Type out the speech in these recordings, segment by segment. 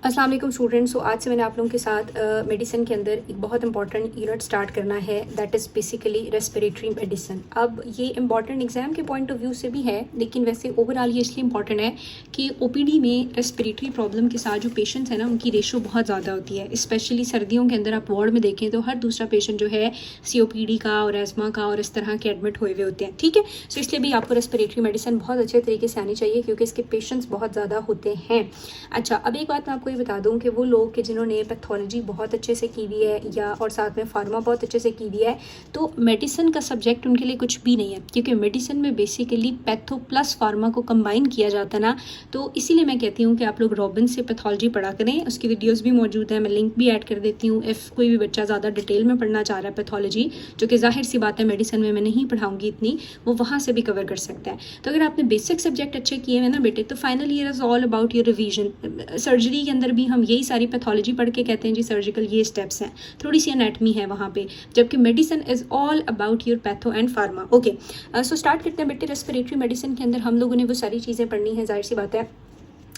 अस्सलाम वालेकुम स्टूडेंट्स। सो आज से मैंने आप लोगों के साथ मेडिसिन के अंदर एक बहुत इंपॉर्टेंट यूनिट स्टार्ट करना है, that is basically respiratory medicine. अब ये इंपॉर्टेंट एग्जाम के पॉइंट ऑफ व्यू से भी है, लेकिन वैसे ओवरऑल ये इसलिए इंपॉर्टेंट है कि ओपीडी में रेस्पिरेटरी प्रॉब्लम के साथ जो पेशेंट्स हैं ना, उनकी रेशो बहुत ज़्यादा होती है। स्पेशली सर्दियों के अंदर आप वार्ड में देखें तो हर दूसरा पेशेंट जो है COPD का और एजमा का और इस तरह के एडमिट हुए हुए होते हैं। ठीक है, सो इसलिए भी आपको रेस्पिरेटरी मेडिसिन बहुत अच्छे तरीके से आनी चाहिए क्योंकि इसके पेशेंट्स बहुत ज़्यादा होते हैं। अच्छा, अब एक बात मैं आपको बता दूं कि वो लोग कि जिन्होंने पैथोलॉजी बहुत अच्छे से की हुई है या और साथ में फार्मा बहुत अच्छे से की हुई है, तो मेडिसिन का सब्जेक्ट उनके लिए कुछ भी नहीं है, क्योंकि मेडिसिन में बेसिकली पैथो प्लस फार्मा को कंबाइन किया जाता है ना। तो इसीलिए मैं कहती हूँ कि आप लोग रॉबिन से पैथोलॉजी पढ़ा करें। उसकी वीडियोस भी मौजूद है, मैं लिंक भी ऐड कर देती हूँ। इफ़ कोई भी बच्चा ज़्यादा डिटेल में पढ़ना चाह रहा है पैथोलॉजी, जो कि जाहिर सी बात है मेडिसिन में मैं नहीं पढ़ाऊँगी इतनी, वो वहाँ से भी कवर कर सकता है। तो अगर आपने बेसिक सब्जेक्ट अच्छे किए हैं ना बेटे, तो final year is all about your revision. Surgery के अंदर भी हम यही सारी पैथोलॉजी पढ़ के कहते हैं जी सर्जिकल ये स्टेप्स हैं, थोड़ी सी एनाटमी है वहाँ पे, जबकि medicine is all about your patho and pharma. Okay, so start करते हैं बेटे। रेस्पिरेटरी मेडिसिन के अंदर हम लोगों ने वो सारी चीज़ें पढ़नी है, जाहिर सी बात है,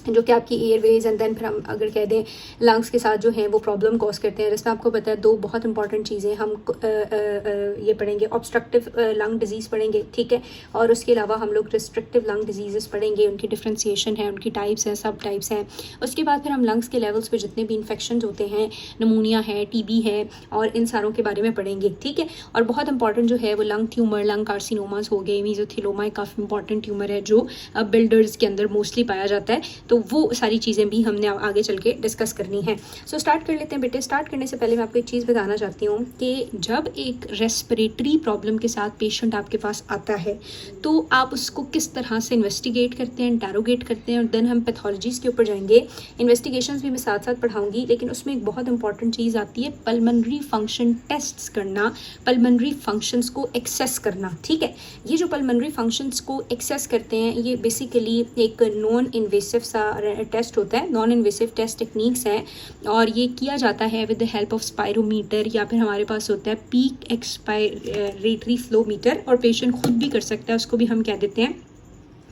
जो कि आपकी एयरवेज एंड देन फिर हम अगर कह दें लंग्स के साथ जो हैं वो प्रॉब्लम कॉज करते हैं। जिसमें आपको पता है दो बहुत इंपॉर्टेंट चीज़ें हम ये पढ़ेंगे, ऑब्स्ट्रक्टिव लंग डिजीज़ पढ़ेंगे, ठीक है, और उसके अलावा हम लोग रिस्ट्रिक्टिव लंग डिजीज़ पढ़ेंगे, उनकी डिफ्रेंसिएशन है, उनकी टाइप्स हैं, सब टाइप्स हैं। उसके बाद फिर हम लंग्स के लेवल्स पे जितने भी इन्फेक्शन होते हैं, नमूनिया है, TB है, और इन सारों के बारे में पढ़ेंगे, ठीक है। और बहुत इंपॉर्टेंट जो है वो लंग ट्यूमर, लंग कार्सिनोमास हो गए, मीजोथेलियोमा काफ़ी इंपॉर्टेंट ट्यूमर है जो बिल्डर्स के अंदर मोस्टली पाया जाता है। तो वो सारी चीज़ें भी हमने आगे चल के डिस्कस करनी है। सो स्टार्ट कर लेते हैं बेटे। स्टार्ट करने से पहले मैं आपको एक चीज़ बताना चाहती हूँ कि जब एक रेस्पिरेटरी प्रॉब्लम के साथ पेशेंट आपके पास आता है, तो आप उसको किस तरह से इन्वेस्टिगेट करते हैं, इंटेरोगेट करते हैं, और देन हम पैथोलॉजीज़ के ऊपर जाएंगे। इन्वेस्टिगेशंस भी मैं साथ साथ पढ़ाऊँगी, लेकिन उसमें एक बहुत इंपॉर्टेंट चीज़ आती है, पल्मनरी फंक्शन टेस्ट्स करना, पल्मनरी फंक्शंस को एक्सेस करना, ठीक है। ये जो पल्मनरी फंक्शंस को एक्सेस करते हैं, ये बेसिकली एक नॉन इन्वेसिव सा टेस्ट होता है, नॉन इन्वेसिव टेस्ट टेक्निक्स हैं, और ये किया जाता है with the help of spirometer, या फिर हमारे पास होता है पीक एक्सपायरेटरी फ्लो मीटर, और पेशेंट खुद भी कर सकता है, उसको भी हम कह देते हैं,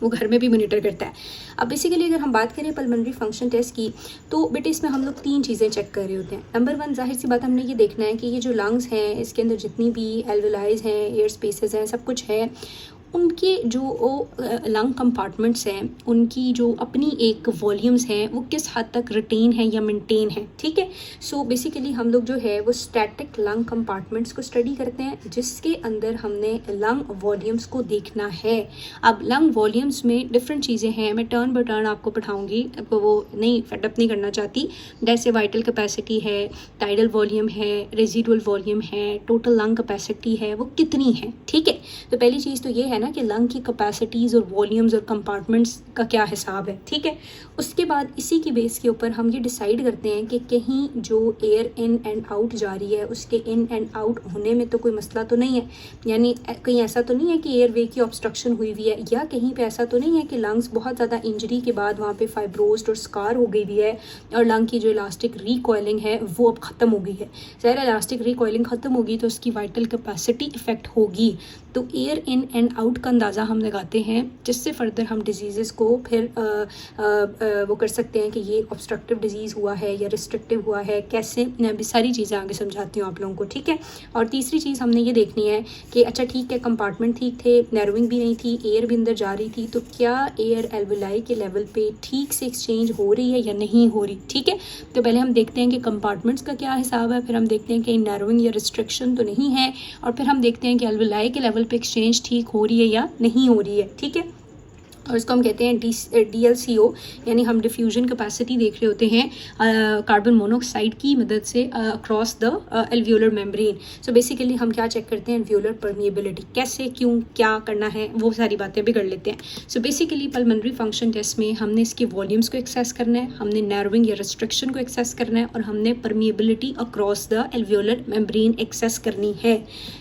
वो घर में भी मॉनिटर करता है। अब बेसिकली अगर हम बात करें पल्मनरी फंक्शन टेस्ट की, तो बेटे इसमें हम लोग 3 चीज़ें चेक कर रहे होते हैं। नंबर 1, जाहिर सी बात हमने ये देखना है कि ये जो लंग्स हैं, इसके अंदर जितनी भी एल्वेलाइज हैं, एयर स्पेसेस हैं, सब कुछ है, उनके जो लंग कंपार्टमेंट्स हैं, उनकी जो अपनी एक वॉल्यूम्स हैं, वो किस हद तक रिटेन है या मेंटेन है, ठीक है। सो बेसिकली हम लोग जो है वो स्टैटिक लंग कंपार्टमेंट्स को स्टडी करते हैं, जिसके अंदर हमने लंग वॉल्यूम्स को देखना है। अब लंग वॉल्यूम्स में डिफरेंट चीज़ें हैं, मैं टर्न बाय टर्न आपको पढ़ाऊँगी, आपको वो नहीं फेडअप नहीं करना चाहती। जैसे वाइटल कैपेसिटी है, टाइडल वॉल्यूम है, रेजिडुअल वॉल्यूम है, टोटल लंग कैपेसिटी है, वो कितनी है, ठीक है। तो पहली चीज़ तो ये है ना कि लंग की कैपेसिटीज़ और वॉल्यूम्स और कंपार्टमेंट्स का क्या हिसाब है, ठीक है। उसके बाद इसी की बेस के ऊपर हम ये डिसाइड करते हैं कि कहीं जो एयर इन एंड आउट जा रही है, उसके इन एंड आउट होने में तो कोई मसला तो नहीं है, यानी कहीं ऐसा तो नहीं है कि एयर वे की ऑब्स्ट्रक्शन हुई हुई है, या कहीं पे ऐसा तो नहीं है कि लंग्स बहुत ज़्यादा इंजरी के बाद वहाँ पे फाइब्रोस्ड और स्कार हो गई हुई है, और लंग की जो इलास्टिक रिकॉइलिंग है वो अब ख़त्म हो गई है। ज़ाहिर है इलास्टिक रिकॉइलिंग ख़त्म होगी तो उसकी वाइटल कैपेसिटी इफेक्ट होगी। तो एयर इन एंड आउट का अंदाज़ा हम लगाते हैं, जिससे फर्दर हम डिजीज़ को फिर वो कर सकते हैं कि ये ऑब्स्ट्रक्टिव डिजीज़ हुआ है या रिस्ट्रिक्टिव हुआ है, कैसे, मैं अभी सारी चीज़ें आगे समझाती हूँ आप लोगों को, ठीक है। और तीसरी चीज़ हमने ये देखनी है कि अच्छा ठीक है, कंपार्टमेंट ठीक थे, नैरोइंग भी नहीं थी, एयर भी अंदर जा रही थी, तो क्या एयर एल्वेलाई के लेवल पे ठीक से एक्सचेंज हो रही है या नहीं हो रही, ठीक है। तो पहले हम देखते हैं कि कंपार्टमेंट्स का क्या हिसाब है, फिर हम देखते हैं कि नैरोइंग या रिस्ट्रिक्शन तो नहीं है, और फिर हम देखते हैं कि एल्वेलाई के लेवल पे एक्सचेंज ठीक हो रही है या नहीं हो रही है, ठीक है। और इसको हम कहते हैं DLCO, यानी हम डिफ्यूजन कैपेसिटी देख रहे होते हैं कार्बन मोनोऑक्साइड की मदद से across the alveolar membrane. So basically हम क्या चेक करते हैं, एल्वियोलर परमिएबिलिटी, कैसे, क्यों, क्या करना है, वो सारी बातें भी कर लेते हैं। So basically pulmonary function test में हमने इसके वॉल्यूम्स को एक्सेस करना है, हमने नैरोइंग या रिस्ट्रिक्शन को एक्सेस करना है, और हमने permeability across the alveolar membrane access करनी है।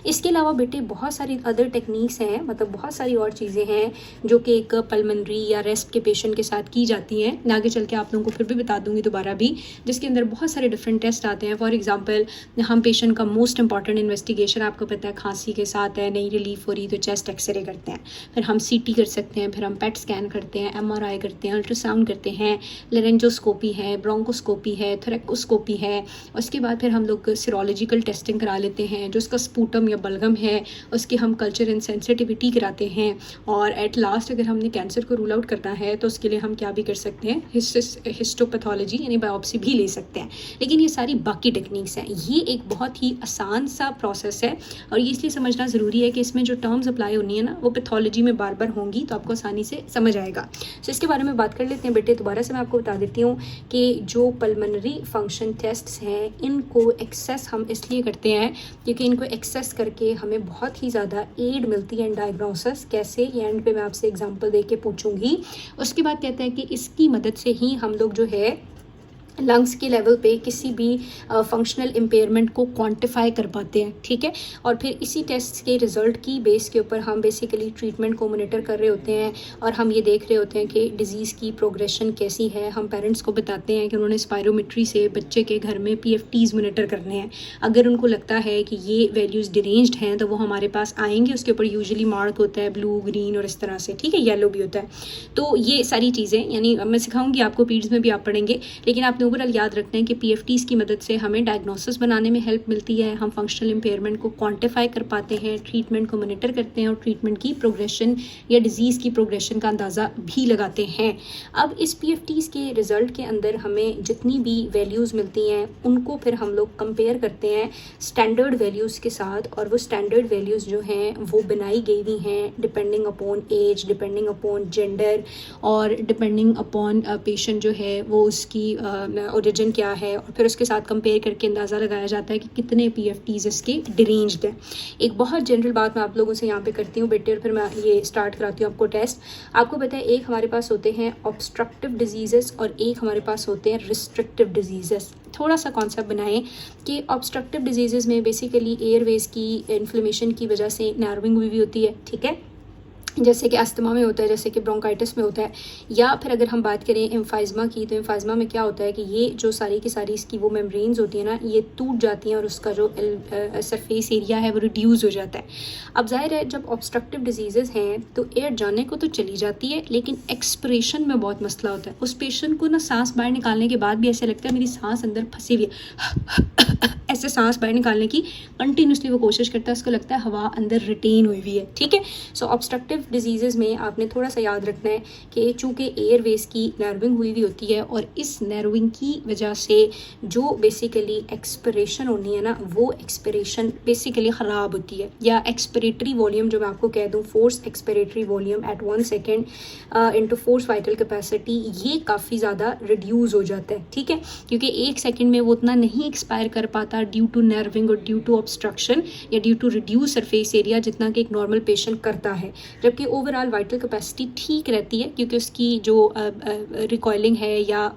इसके अलावा बेटे बहुत सारी अदर टेक्निक्स हैं, मतलब बहुत सारी और चीज़ें हैं जो कि एक पल्मोनरी या रेस्ट के पेशेंट के साथ की जाती हैं, मैं आगे चल के आप लोगों को फिर भी बता दूंगी दोबारा भी, जिसके अंदर बहुत सारे डिफरेंट टेस्ट आते हैं। फॉर एग्जांपल हम पेशेंट का मोस्ट इंपॉर्टेंट इन्वेस्टिगेशन आपको पता है खांसी के साथ है, नहीं रिलीफ हो रही तो चेस्ट एक्सरे करते हैं, फिर हम सीटी कर सकते हैं, फिर हम पेट स्कैन करते हैं, एमआरआई करते हैं, अल्ट्रासाउंड करते हैं, लेरेंजोस्कोपी है, ब्रोंकोस्कोपी है, थोरेकोस्कोपी है। उसके बाद फिर हम लोग सीरोलॉजिकल टेस्टिंग करा लेते हैं, जो उसका स्पूटम या बलगम है उसकी हम कल्चर इन सेंसिटिविटी कराते हैं। और एट लास्ट अगर हमने कैंसर को रूल आउट करना है तो उसके लिए हम क्या भी कर सकते हैं, हिस्टोपैथोलॉजी यानी बायोप्सी भी ले सकते हैं। लेकिन ये सारी बाकी टेक्निक्स हैं, ये एक बहुत ही आसान सा प्रोसेस है और ये इसलिए समझना ज़रूरी है कि इसमें जो टर्म्स अप्लाई होनी है ना वो पैथोलॉजी में बार बार होंगी, तो आपको आसानी से समझ आएगा। तो इसके बारे में बात कर लेते हैं बेटे। दोबारा से मैं आपको बता देती हूँ कि जो पल्मोनरी फंक्शन टेस्ट्स हैं इनको एक्सेस हम इसलिए करते हैं क्योंकि इनको एक्सेस करके हमें बहुत ही ज़्यादा एड मिलती है इन डायग्नोसिस। कैसे, ये एंड पे मैं आपसे एग्जांपल दे के पूछूंगी। उसके बाद कहते हैं कि इसकी मदद से ही हम लोग जो है लंग्स के लेवल पे किसी भी फंक्शनल इम्पेयरमेंट को क्वांटिफाई कर पाते हैं, ठीक है। और फिर इसी टेस्ट के रिजल्ट की बेस के ऊपर हम बेसिकली ट्रीटमेंट को मॉनिटर कर रहे होते हैं और हम ये देख रहे होते हैं कि डिजीज़ की प्रोग्रेशन कैसी है। हम पेरेंट्स को बताते हैं कि उन्होंने स्पायरोमेट्री से बच्चे के घर में PFTs मॉनिटर करने हैं। अगर उनको लगता है कि ये वैल्यूज़ डिरेंज्ड हैं तो वो हमारे पास आएंगे, उसके ऊपर यूजुअली मार्क होता है ब्लू, ग्रीन और इस तरह से, ठीक है, येलो भी होता है। तो ये सारी चीज़ें यानी मैं सिखाऊंगी आपको, पीड्स में भी आप पढ़ेंगे, लेकिन आपने ओवरऑल याद रखना है कि PFTs की मदद से हमें डायग्नोसिस बनाने में हेल्प मिलती है, हम फंक्शनल इम्पेयरमेंट को क्वांटिफाई कर पाते हैं, ट्रीटमेंट को मॉनिटर करते हैं और ट्रीटमेंट की प्रोग्रेशन या डिजीज़ की प्रोग्रेशन का अंदाज़ा भी लगाते हैं। अब इस PFTs के रिजल्ट के अंदर हमें जितनी भी वैल्यूज़ मिलती हैं उनको फिर हम लोग कंपेयर करते हैं स्टैंडर्ड वैल्यूज़ के साथ, और वो स्टैंडर्ड वैल्यूज़ जो हैं वो बनाई गई हुई हैं depending upon age, depending upon gender और डिपेंडिंग अपॉन पेशेंट जो है वो उसकी ओरिजिन क्या है, और फिर उसके साथ कंपेयर करके अंदाज़ा लगाया जाता है कि कितने PFTs इसके डिरेंज्ड हैं। एक बहुत जनरल बात मैं आप लोगों से यहाँ पे करती हूँ बेटे, और फिर मैं ये स्टार्ट कराती हूँ आपको टेस्ट। आपको पता है एक हमारे पास होते हैं ऑब्स्ट्रक्टिव डिजीज़ेस और एक हमारे पास होते हैं रिस्ट्रिक्टिव डिजीज़ेस। थोड़ा सा कॉन्सेप्ट बनाएं कि ऑब्स्ट्रक्टिव डिजीज़ेस में बेसिकली एयरवेज की इन्फ्लेमेशन की वजह से नैरोइंग हुई होती है, ठीक है, जैसे कि अस्थमा में होता है, जैसे कि ब्रोंकाइटिस में होता है। या फिर अगर हम बात करें एम्फाइज़मा की, तो एम्फाइज़मा में क्या होता है कि ये जो सारी की सारी इसकी वो मेम्ब्रेन्स होती है ना, ये टूट जाती हैं और उसका जो सरफेस एरिया है वो रिड्यूस हो जाता है। अब जाहिर है जब ऑब्स्ट्रक्टिव डिजीज़ेज़ हैं तो एयर जाने को तो चली जाती है, लेकिन एक्सपिरेशन में बहुत मसला होता है। उस पेशेंट को ना सांस बाहर निकालने के बाद भी ऐसे लगता है मेरी सांस अंदर फंसी हुई है, ऐसे सांस बाहर निकालने की कंटिन्यूसली वो कोशिश करता है, उसको लगता है हवा अंदर रिटेन हुई हुई है, ठीक है। सो ऑब्स्ट्रक्टिव डिजीज़ेज़ में आपने थोड़ा सा याद रखना है कि चूँकि एयरवेज की नैरोइंग हुई हुई होती है और इस नैरोइंग की वजह से जो बेसिकली एक्सपिरेशन होनी है ना, वो एक्सपिरेशन बेसिकली ख़राब होती है। या एक्सपिरेटरी वॉल्यूम जो मैं आपको कह दूँ, force expiratory volume at 1 second into force vital capacity, ये काफ़ी ज़्यादा रिड्यूस हो जाता है, ठीक है, क्योंकि 1 सेकेंड में वो उतना नहीं एक्सपायर कर पाता ड्यू टू नर्विंग और ड्यू टू ऑब्स्ट्रक्शन या due to reduce surface area जितना कि एक नॉर्मल पेशेंट करता है। जबकि ओवरऑल वाइटल कैपेसिटी ठीक रहती है क्योंकि उसकी जो रिकॉइलिंग है या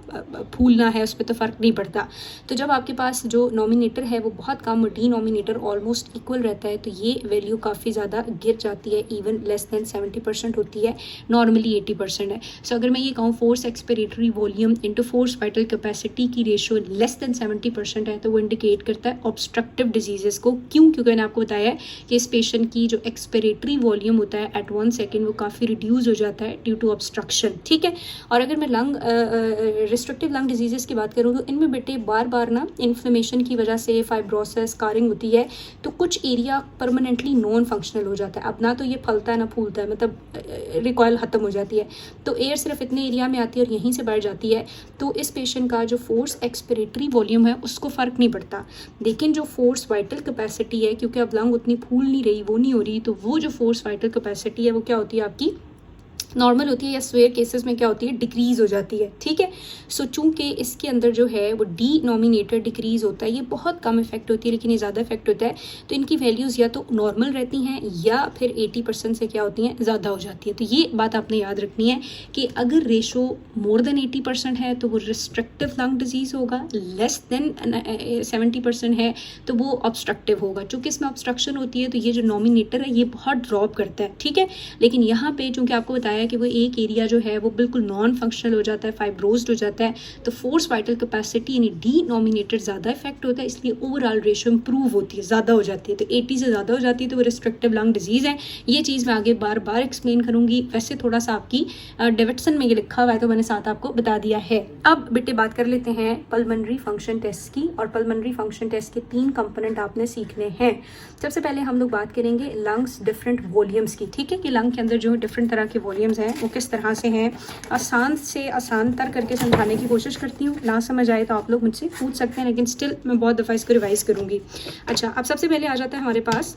फूलना है उस पर तो फ़र्क नहीं पड़ता। तो जब आपके पास जो नॉमिनेटर है वो बहुत कम और डिनोमिनेटर ऑलमोस्ट इक्वल रहता है तो ये वैल्यू काफ़ी ज़्यादा गिर जाती है, इवन लेस दैन 70% होती है, नॉर्मली 80% है। सो अगर मैं ये कहूँ force expiratory volume into force vital capacity की रेशो लेस दैन 70% है तो वो इंडिकेट करता है ऑब्स्ट्रक्टिव डिजीज़ेस को। क्यों? क्योंकि मैंने आपको बताया है कि इस पेशेंट की जो एक्सपिरेटरी वॉल्यूम होता है एट 1 सेकेंड वो काफ़ी रिड्यूस हो जाता है ड्यू टू ऑब्स्ट्रक्शन, ठीक है। और अगर मैं रिस्ट्रिक्टिव लंग डिजीज़ेस की बात करूँ तो इनमें बेटे बार बार ना इन्फ्लेमेशन की वजह से फाइब्रोसिस, स्कारिंग होती है तो कुछ एरिया परमानेंटली नॉन फंक्शनल हो जाता है। अब ना तो ये फलता है ना फूलता है, मतलब रिकॉइल ख़त्म हो जाती है, तो एयर सिर्फ इतने एरिया में आती है और यहीं से बढ़ जाती है। तो इस पेशेंट का जो फोर्स एक्सपिरेटरी वॉल्यूम है उसको फ़र्क नहीं पड़ता, लेकिन जो फोर्स वाइटल कैपेसिटी है क्योंकि अब लंग उतनी फूल नहीं रही, वो नहीं हो रही, तो वो जो फोर्स वाइटल कैपेसिटी है वो क्या होती है आपकी नॉर्मल होती है या स्वेयर केसेस में क्या होती है डिक्रीज़ हो जाती है, ठीक है। सो चूँकि इसके अंदर जो है वो डिनोमिनेटर डिक्रीज़ होता है, ये बहुत कम इफेक्ट होती है लेकिन ये ज़्यादा इफेक्ट होता है, तो इनकी वैल्यूज़ या तो नॉर्मल रहती हैं या फिर 80% से क्या होती हैं ज़्यादा हो जाती है। तो ये बात आपने याद रखनी है कि अगर रेशो मोर देन 80% है तो वो रिस्ट्रिक्टिव लंग डिजीज़ होगा, लेस देन 70% है तो वो ऑब्स्ट्रक्टिव होगा। चूँकि इसमें ऑब्स्ट्रक्शन होती है तो ये जो नॉमिनेटर है ये बहुत ड्रॉप करता है, ठीक है। लेकिन यहाँ पे चूँकि आपको बताया है कि वो एक एरिया जो है वो बिल्कुल नॉन फंक्शनल हो जाता है, फाइब्रोज्ड हो जाता है, तो फोर्स वाइटल कैपेसिटी यानी डिनोमिनेटर ज़्यादा इफेक्ट होता है, इसलिए ओवरऑल रेशो इंप्रूव होती है, ज़्यादा हो जाती है। तो 80 से ज़्यादा हो जाती है तो वो रिस्ट्रिक्टिव लंग डिजीज़ है। ये चीज़ मैं आगे बार बार एक्सप्लेन करूँगी। वैसे थोड़ा सा आपकी डेविडसन में ये लिखा हुआ है तो मैंने साथ आपको बता दिया है। अब बेटे बात कर लेते हैं पल्मोनरी फंक्शन टेस्ट की, और पल्मोनरी फंक्शन टेस्ट के 3 कंपोनेंट आपने सीखने हैं। सबसे पहले हम लोग बात करेंगे लंग्स डिफरेंट वॉल्यूम्स की, ठीक है, कि लंग के अंदर जो डिफरेंट तरह के वॉल्यूम्स हैं वो किस तरह से हैं। आसान से आसान तर करके समझाने की कोशिश करती हूँ, ना समझ आए तो आप लोग मुझसे पूछ सकते हैं, लेकिन स्टिल मैं बहुत दफ़ा इसको रिवाइज़ करूँगी। अच्छा, अब सबसे पहले आ जाता है हमारे पास